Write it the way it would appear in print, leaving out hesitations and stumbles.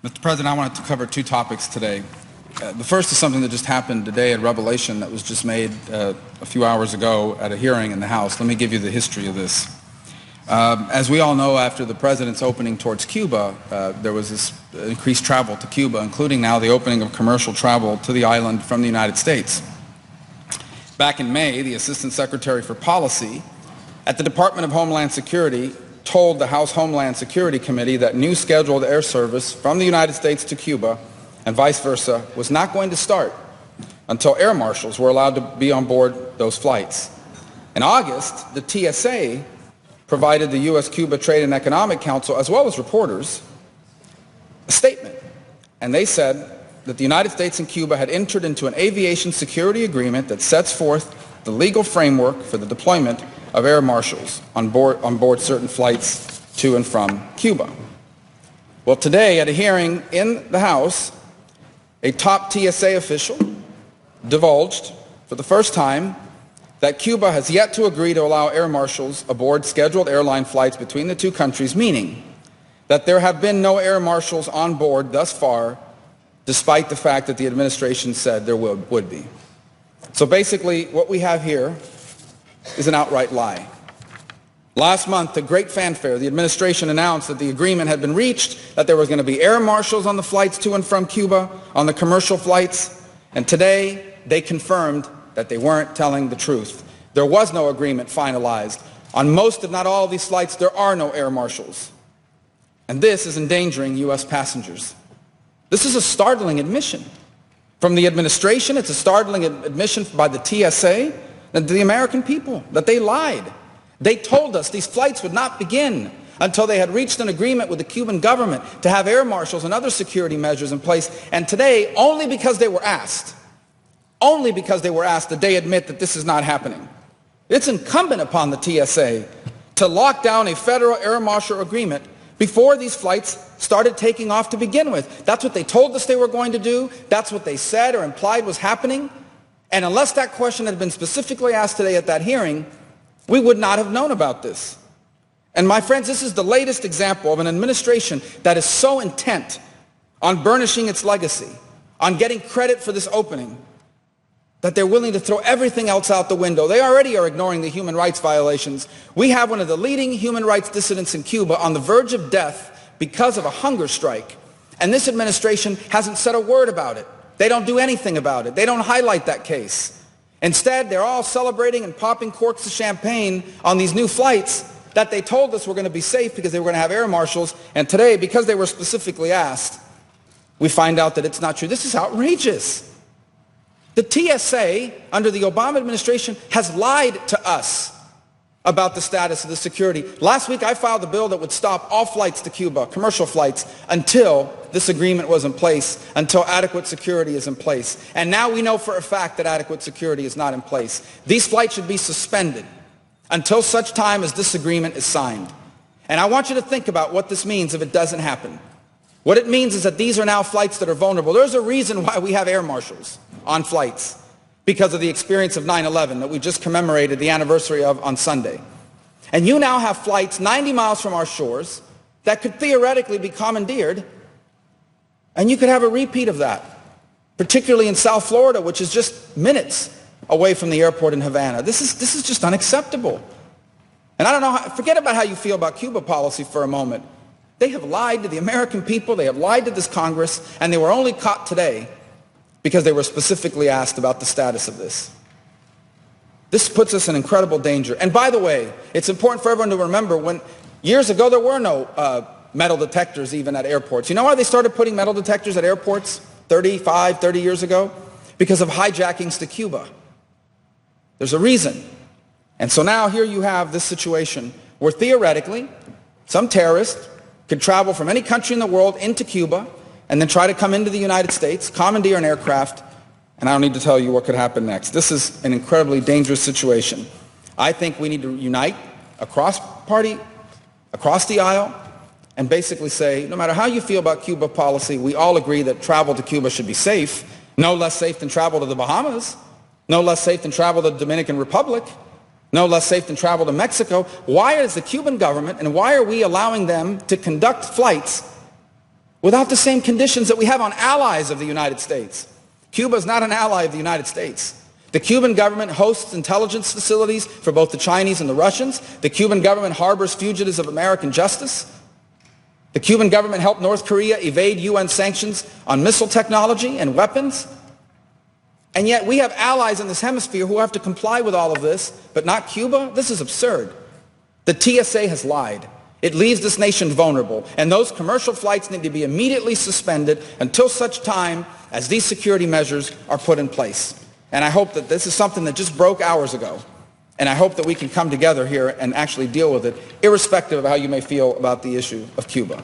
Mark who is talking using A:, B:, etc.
A: Mr. President, I wanted to cover two topics today. The first is something that just happened today, a revelation that was just made a few hours ago at a hearing in the House. Let me give you the history of this. As we all know, after the President's opening towards Cuba, there was this increased travel to Cuba, including now the opening of commercial travel to the island from the United States. Back in May, the Assistant Secretary for Policy at the Department of Homeland Security told the House Homeland Security Committee that new scheduled air service from the United States to Cuba and vice versa was not going to start until air marshals were allowed to be on board those flights. In August, the TSA provided the U.S.-Cuba Trade and Economic Council, as well as reporters, a statement. And they said that the United States and Cuba had entered into an aviation security agreement that sets forth the legal framework for the deployment of air marshals on board certain flights to and from Cuba. Well, today at a hearing in the House, a top TSA official divulged for the first time that Cuba has yet to agree to allow air marshals aboard scheduled airline flights between the two countries, meaning that there have been no air marshals on board thus far, despite the fact that the administration said there would be. So basically, what we have here is an outright lie. Last month, to great fanfare, the administration announced that the agreement had been reached, that there was going to be air marshals on the flights to and from Cuba, on the commercial flights, and today they confirmed that they weren't telling the truth. There was no agreement finalized. On most, if not all, of these flights, there are no air marshals. And this is endangering U.S. passengers. This is a startling admission from the administration. It's a startling admission by the TSA, and the American people, that they lied. They told us these flights would not begin until they had reached an agreement with the Cuban government to have air marshals and other security measures in place. And today, only because they were asked, did they admit that this is not happening. It's incumbent upon the TSA to lock down a federal air marshal agreement before these flights started taking off to begin with. That's what they told us they were going to do. That's what they said or implied was happening. And unless that question had been specifically asked today at that hearing, we would not have known about this. And my friends, this is the latest example of an administration that is so intent on burnishing its legacy, on getting credit for this opening, that they're willing to throw everything else out the window. They already are ignoring the human rights violations. We have one of the leading human rights dissidents in Cuba on the verge of death because of a hunger strike. And this administration hasn't said a word about it. They don't do anything about it. They don't highlight that case. Instead, they're all celebrating and popping corks of champagne on these new flights that they told us were going to be safe because they were going to have air marshals. And today, because they were specifically asked, we find out that it's not true. This is outrageous. The TSA, under the Obama administration, has lied to us about the status of the security. Last week, I filed a bill that would stop all flights to Cuba, commercial flights, until this agreement was in place, until adequate security is in place. And now we know for a fact that adequate security is not in place. These flights should be suspended until such time as this agreement is signed. And I want you to think about what this means if it doesn't happen. What it means is that these are now flights that are vulnerable. There's a reason why we have air marshals on flights, because of the experience of 9/11 that we just commemorated the anniversary of on Sunday. And you now have flights 90 miles from our shores that could theoretically be commandeered, and you could have a repeat of that, particularly in South Florida, which is just minutes away from the airport in Havana. This is just unacceptable. And I don't know, forget about how you feel about Cuba policy for a moment. They have lied to the American people, they have lied to this Congress, and they were only caught today because they were specifically asked about the status of this. This puts us in incredible danger. And by the way, it's important for everyone to remember when years ago there were no metal detectors even at airports. You know why they started putting metal detectors at airports 30 years ago? Because of hijackings to Cuba. There's a reason. And so now here you have this situation where theoretically some terrorist could travel from any country in the world into Cuba and then try to come into the United States, commandeer an aircraft, and I don't need to tell you what could happen next. This is an incredibly dangerous situation. I think we need to unite across party, across the aisle, and basically say, no matter how you feel about Cuba policy, we all agree that travel to Cuba should be safe, no less safe than travel to the Bahamas, no less safe than travel to the Dominican Republic, no less safe than travel to Mexico. Why is the Cuban government and why are we allowing them to conduct flights without the same conditions that we have on allies of the United States. Cuba is not an ally of the United States. The Cuban government hosts intelligence facilities for both the Chinese and the Russians. The Cuban government harbors fugitives of American justice. The Cuban government helped North Korea evade UN sanctions on missile technology and weapons. And yet we have allies in this hemisphere who have to comply with all of this, but not Cuba? This is absurd. The TSA has lied. It leaves this nation vulnerable, and those commercial flights need to be immediately suspended until such time as these security measures are put in place. And I hope that this is something that just broke hours ago, and I hope that we can come together here and actually deal with it, irrespective of how you may feel about the issue of Cuba.